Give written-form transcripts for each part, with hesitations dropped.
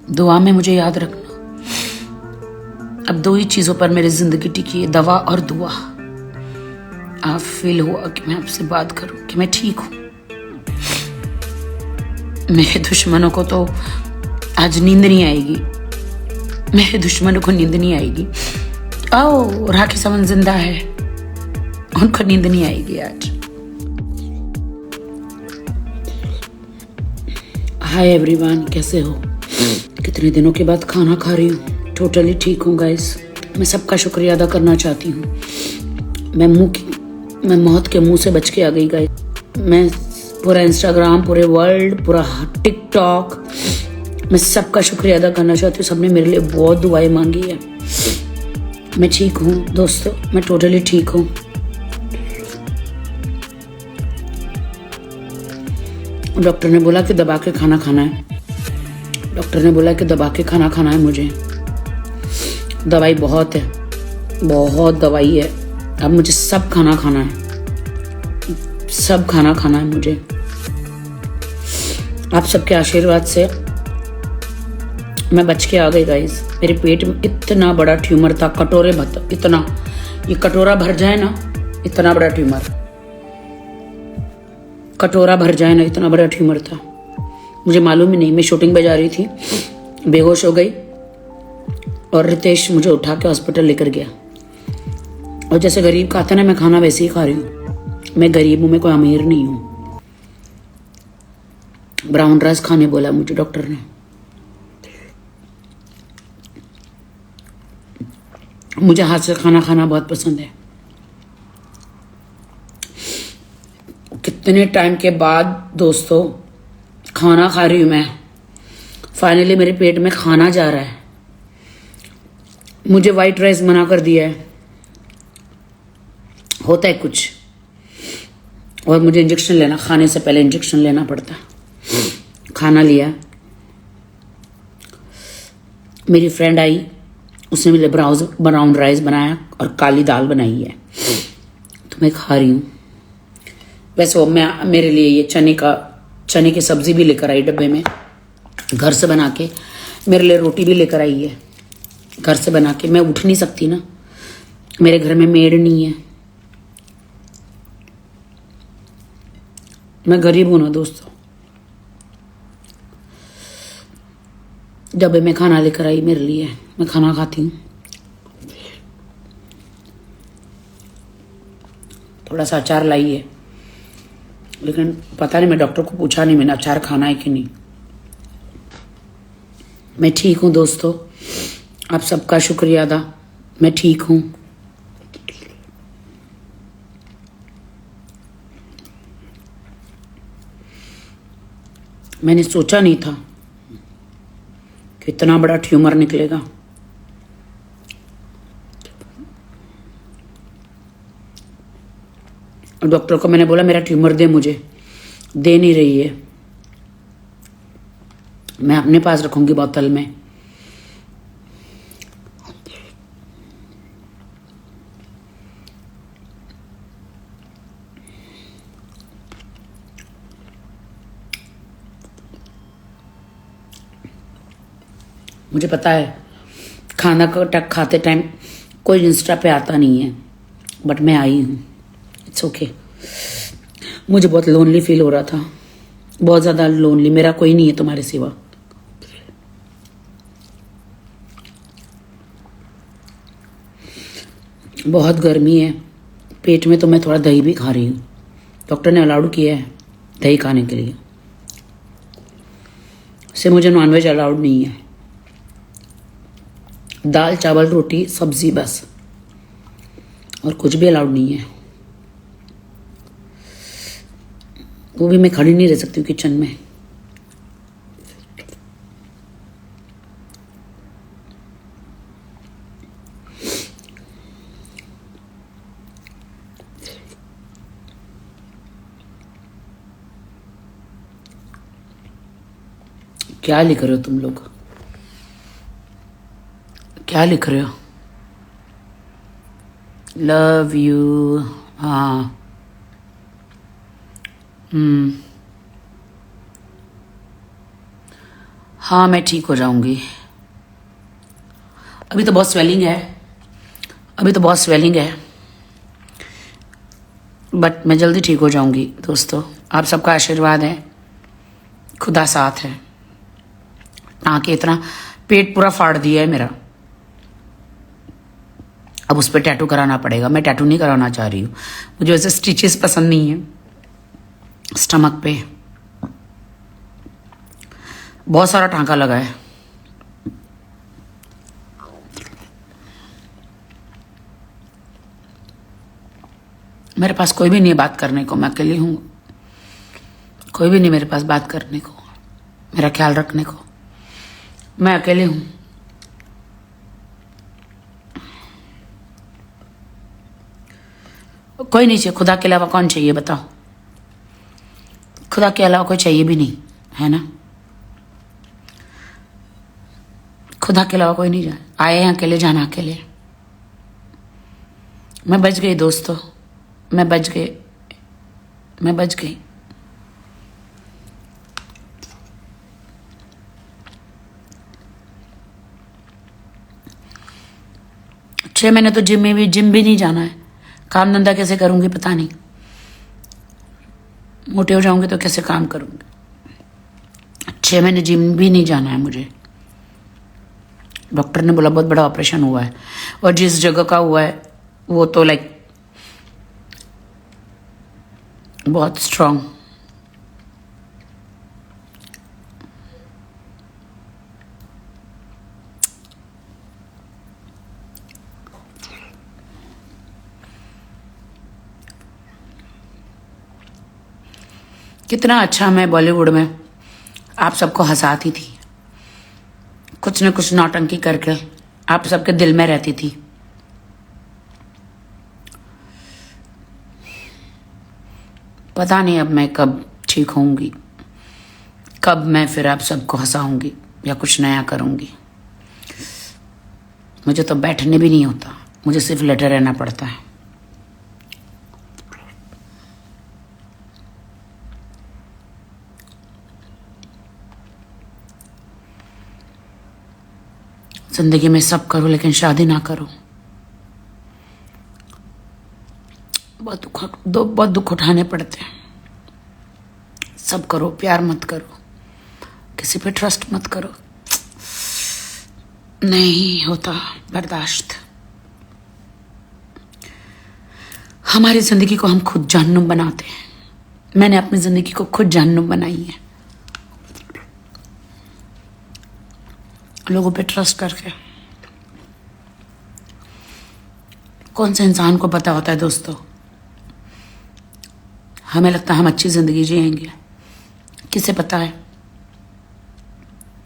दुआ में मुझे याद रखना। अब दो ही चीजों पर मेरी जिंदगी टिकी है, दवा और दुआ। आप फील हुआ कि मैं आपसे बात करूं कि मैं ठीक हूं। मेरे दुश्मनों को तो आज नींद नहीं आएगी, मेरे दुश्मनों को नींद नहीं आएगी। आओ, राखी सावंत जिंदा है, उनको नींद नहीं आएगी आज। हाय एवरीवन, कैसे हो? कितने दिनों के बाद खाना खा रही हूँ, टोटली ठीक हूँ गाइस। मैं सबका शुक्रिया अदा करना चाहती हूँ। मैं मौत के मुंह से बच के आ गई गाइस। मैं पूरा इंस्टाग्राम, पूरे वर्ल्ड, पूरा टिकटॉक, मैं सबका शुक्रिया अदा करना चाहती हूँ। सबने मेरे लिए बहुत दुआएं मांगी है। मैं ठीक हूँ दोस्तों, मैं टोटली ठीक हूँ। डॉक्टर ने बोला कि दबा के खाना खाना है। डॉक्टर ने बोला कि दबा के खाना खाना है मुझे। दवाई बहुत है, बहुत दवाई है। अब मुझे सब खाना खाना है, सब खाना खाना है मुझे। आप सबके आशीर्वाद से मैं बच के आ गई गाइस। मेरे पेट में इतना बड़ा ट्यूमर था, कटोरे भर, इतना, ये कटोरा भर जाए ना, इतना बड़ा ट्यूमर, कटोरा भर जाए ना, इतना बड़ा ट्यूमर था। मुझे मालूम ही नहीं। मैं शूटिंग पे जा रही थी, बेहोश हो गई और रितेश मुझे उठा के हॉस्पिटल लेकर गया। और जैसे गरीब खाता ना, मैं खाना वैसे ही खा रही हूँ। मैं गरीब हूँ, मैं कोई अमीर नहीं हूँ। ब्राउन राइस खाने बोला मुझे डॉक्टर ने। मुझे हाथ से खाना खाना बहुत पसंद है। कितने टाइम के बाद दोस्तों खाना खा रही हूँ मैं। फाइनली मेरे पेट में खाना जा रहा है। मुझे वाइट राइस मना कर दिया है, होता है कुछ। और मुझे इंजेक्शन लेना, खाने से पहले इंजेक्शन लेना पड़ता है। खाना लिया, मेरी फ्रेंड आई, उसने मेरे ब्राउन राइस बनाया और काली दाल बनाई है, तो मैं खा रही हूँ। वैसे वो मैं मेरे लिए ये चने की सब्जी भी लेकर आई डब्बे में, घर से बना के। मेरे लिए रोटी भी लेकर आई है, घर से बना के। मैं उठ नहीं सकती ना, मेरे घर में मेड नहीं है। मैं गरीब हूं ना दोस्तों। डब्बे में खाना लेकर आई मेरे लिए, मैं खाना खाती हूँ। थोड़ा सा अचार लाई है, लेकिन पता नहीं, मैं डॉक्टर को पूछा नहीं मैंने अचार खाना है कि नहीं। मैं ठीक हूँ दोस्तों, आप सबका शुक्रिया अदा। मैं ठीक हूँ। मैंने सोचा नहीं था कि इतना बड़ा ट्यूमर निकलेगा। डॉक्टर को मैंने बोला मेरा ट्यूमर दे, मुझे दे नहीं रही है। मैं अपने पास रखूंगी बोतल में। मुझे पता है खाना का खाते टाइम कोई इंस्टा पे आता नहीं है, बट मैं आई हूँ। It's okay. मुझे बहुत लोनली फील हो रहा था, बहुत ज़्यादा लोनली। मेरा कोई नहीं है तुम्हारे सिवा। बहुत गर्मी है पेट में, तो मैं थोड़ा दही भी खा रही हूँ। डॉक्टर ने अलाउड किया है दही खाने के लिए, से मुझे नॉनवेज अलाउड नहीं है। दाल चावल रोटी सब्जी बस, और कुछ भी अलाउड नहीं है। वो भी मैं खड़ी नहीं रह सकती हूँ किचन में। क्या लिख रहे हो तुम लोग? क्या लिख रहे हो? Love you. हाँ, हाँ मैं ठीक हो जाऊंगी। अभी तो बहुत स्वेलिंग है, बट मैं जल्दी ठीक हो जाऊंगी दोस्तों। आप सबका आशीर्वाद है, खुदा साथ है। टाँके इतना पेट पूरा फाड़ दिया है मेरा, अब उस पर टैटू कराना पड़ेगा। मैं टैटू नहीं कराना चाह रही हूँ, मुझे वैसे स्टिचेस पसंद नहीं है स्टमक पे। बहुत सारा टाँका लगा है। मेरे पास कोई भी नहीं है बात करने को, मैं अकेली हूँ। कोई भी नहीं मेरे पास बात करने को, मेरा ख्याल रखने को। मैं अकेली हूँ। कोई नहीं चाहिए, खुदा के अलावा कौन चाहिए बताओ? खुदा के अलावा कोई चाहिए भी नहीं, है ना? खुदा के अलावा कोई नहीं जाए। आए हैं अकेले, जाना अकेले। मैं बच गई दोस्तों, मैं बच गई। 6 महीने तो जिम भी नहीं जाना है। काम धंधा कैसे करूंगी पता नहीं। मोटे हो जाऊंगी तो कैसे काम करूंगी। 6 महीने जिम भी नहीं जाना है मुझे। डॉक्टर ने बोला बहुत बड़ा ऑपरेशन हुआ है, और जिस जगह का हुआ है वो तो लाइक बहुत स्ट्रांग। कितना अच्छा मैं बॉलीवुड में आप सबको हंसाती थी, कुछ न कुछ नौटंकी करके आप सबके दिल में रहती थी। पता नहीं अब मैं कब ठीक होऊंगी, कब मैं फिर आप सबको हंसाऊंगी या कुछ नया करूंगी। मुझे तो बैठने भी नहीं होता, मुझे सिर्फ लेटे रहना पड़ता है। जिंदगी में सब करो लेकिन शादी ना करो। बहुत दुख उठाने पड़ते हैं। सब करो, प्यार मत करो, किसी पे ट्रस्ट मत करो। नहीं होता बर्दाश्त। हमारी जिंदगी को हम खुद जहन्नुम बनाते हैं। मैंने अपनी जिंदगी को खुद जहन्नुम बनाई है, लोगों पे ट्रस्ट करके। कौन से इंसान को पता होता है दोस्तों? हमें लगता है हम अच्छी जिंदगी जिएंगे, किसे पता है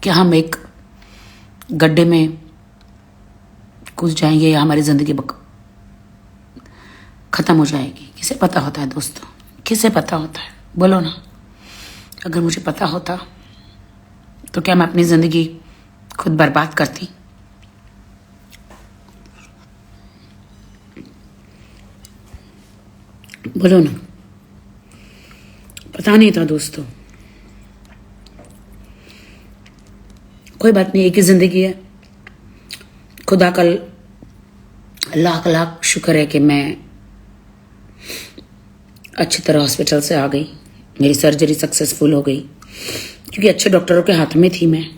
कि हम एक गड्ढे में कूद जाएंगे या हमारी जिंदगी खत्म हो जाएगी। किसे पता होता है दोस्तों? किसे पता होता है? बोलो ना। अगर मुझे पता होता तो क्या मैं अपनी जिंदगी खुद बर्बाद करती? बोलो ना। पता नहीं था दोस्तों। कोई बात नहीं, एक ही जिंदगी है। खुदा का लाख लाख शुक्र है कि मैं अच्छी तरह हॉस्पिटल से आ गई, मेरी सर्जरी सक्सेसफुल हो गई, क्योंकि अच्छे डॉक्टरों के हाथ में थी मैं।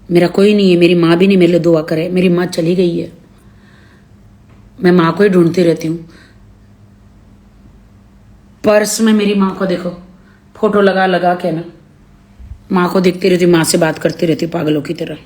मेरा कोई नहीं है, मेरी माँ भी नहीं मेरे लिए दुआ करे। मेरी माँ चली गई है, मैं माँ को ही ढूंढती रहती हूँ। पर्स में मेरी माँ को देखो, फोटो लगा लगा के ना माँ को देखती रहती, माँ से बात करती रहती पागलों की तरह।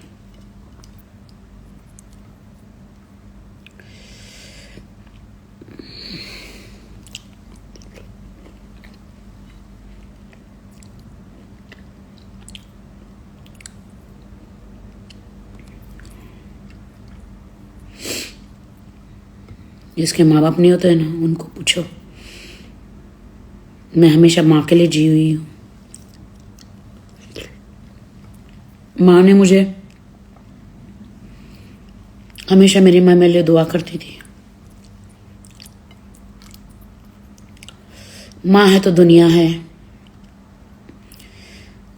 जिसके माँ बाप नहीं होते हैं ना, उनको पूछो। मैं हमेशा माँ के लिए जी हुई हूँ। माँ ने मुझे हमेशा, मेरी माँ मेरे लिए दुआ करती थी। माँ है तो दुनिया है,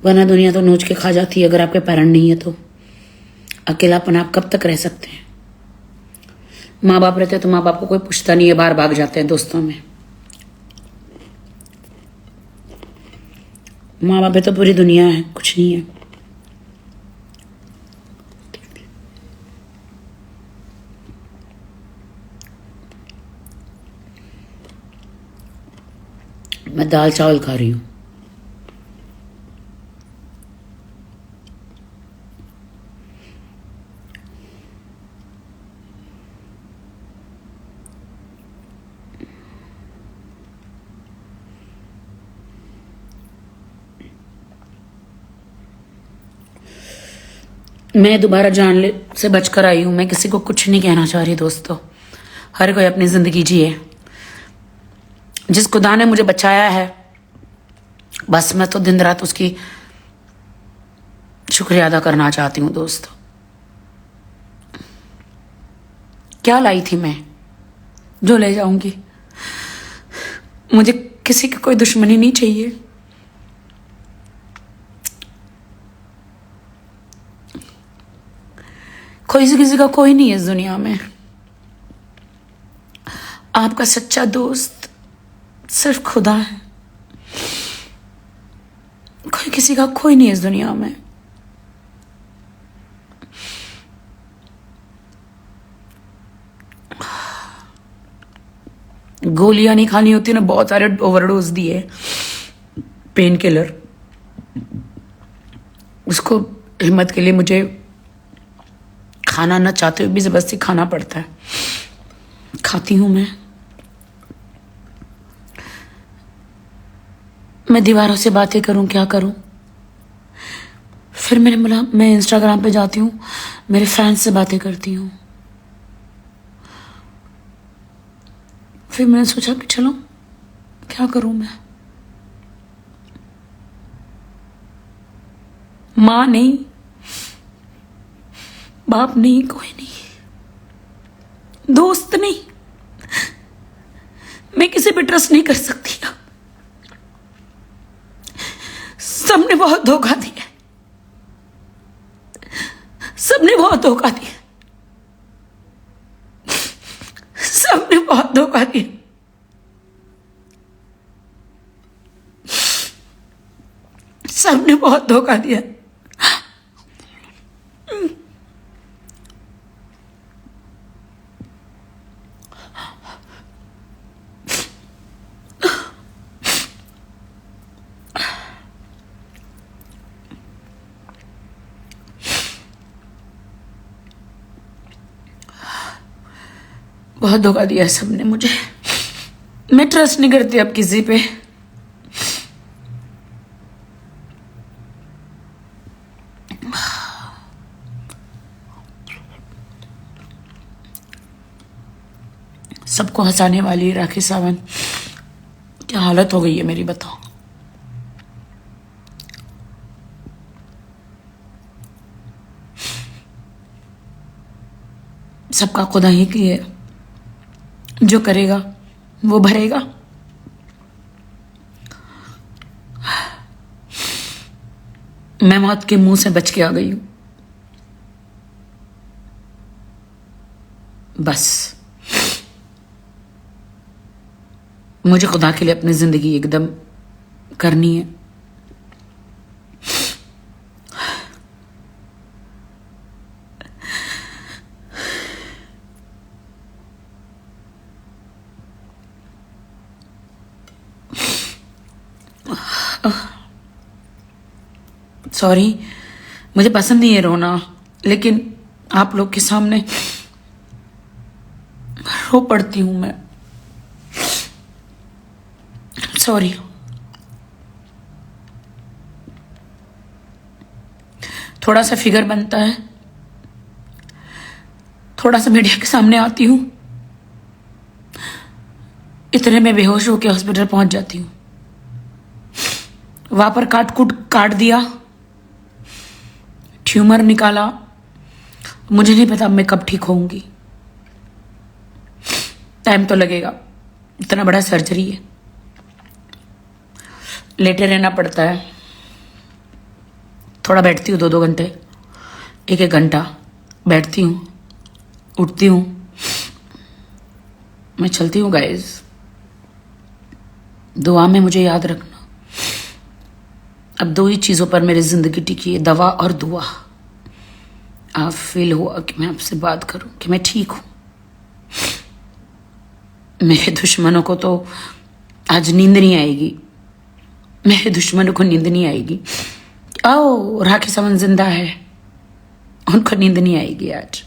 वरना दुनिया तो नोच के खा जाती है। अगर आपके पेरेंट नहीं है तो अकेलापन आप कब तक रह सकते हैं? माँ बाप रहते हैं तो माँ बाप को कोई पूछता नहीं है, बाहर भाग जाते हैं दोस्तों में। माँ बाप है तो पूरी दुनिया है, कुछ नहीं है। मैं दाल चावल खा रही हूँ। मैं दोबारा जानले से बचकर आई हूं। मैं किसी को कुछ नहीं कहना चाह रही दोस्तों। हर कोई अपनी जिंदगी जिए। जिस खुदा ने मुझे बचाया है, बस मैं तो दिन रात उसकी शुक्रिया अदा करना चाहती हूँ दोस्तों। क्या लाई थी मैं जो ले जाऊंगी? मुझे किसी की कोई दुश्मनी नहीं चाहिए। किसी का कोई नहीं है इस दुनिया में। आपका सच्चा दोस्त सिर्फ खुदा है। किसी का कोई नहीं है इस दुनिया में। गोलियां नहीं खानी होती ना, बहुत सारे ओवरडोज दिए पेन किलर। उसको हिम्मत के लिए मुझे खाना ना चाहते हुए भी जबरदस्ती खाना पड़ता है। खाती हूं मैं दीवारों से बातें करूं, क्या करूं? फिर मैंने बोला मैं इंस्टाग्राम पे जाती हूं, मेरे फ्रेंड्स से बातें करती हूं। फिर मैंने सोचा कि चलो क्या करूं मैं। माँ नहीं, बाप नहीं, कोई नहीं, दोस्त नहीं। मैं किसी पे ट्रस्ट नहीं कर सकती। सबने बहुत धोखा दिया, सबने बहुत धोखा दिया, सबने बहुत धोखा दिया। सबने बहुत धोखा दिया। बहुत धोखा दिया सबने मुझे। मैं ट्रस्ट नहीं करती अब किसी पे। सबको हंसाने वाली राखी सावंत, क्या हालत हो गई है मेरी, बताओ। सबका खुदा ही की है, जो करेगा वो भरेगा। मैं मौत के मुंह से बच के आ गई हूं। बस मुझे खुदा के लिए अपनी जिंदगी एकदम करनी है। सॉरी, मुझे पसंद नहीं है रोना, लेकिन आप लोग के सामने रो पड़ती हूं मैं। सॉरी। थोड़ा सा फिगर बनता है, थोड़ा सा मीडिया के सामने आती हूं, इतने में बेहोश होकर हॉस्पिटल पहुंच जाती हूं। वहां पर काट दिया, ट्यूमर निकाला। मुझे नहीं पता मैं कब ठीक होऊंगी। टाइम तो लगेगा, इतना बड़ा सर्जरी है। लेटे रहना पड़ता है, थोड़ा बैठती हूँ 2-2 घंटे, 1-1 घंटा बैठती हूँ, उठती हूँ, मैं चलती हूँ गाइज। दुआ में मुझे याद रखना, अब 2 ही चीज़ों पर मेरी ज़िंदगी टिकी है, दवा और दुआ। आप फील हुआ कि मैं आपसे बात करूं कि मैं ठीक हूं। मेरे दुश्मनों को तो आज नींद नहीं आएगी, मेरे दुश्मनों को नींद नहीं आएगी। आओ राखी सावंत जिंदा है, उनको नींद नहीं आएगी आज।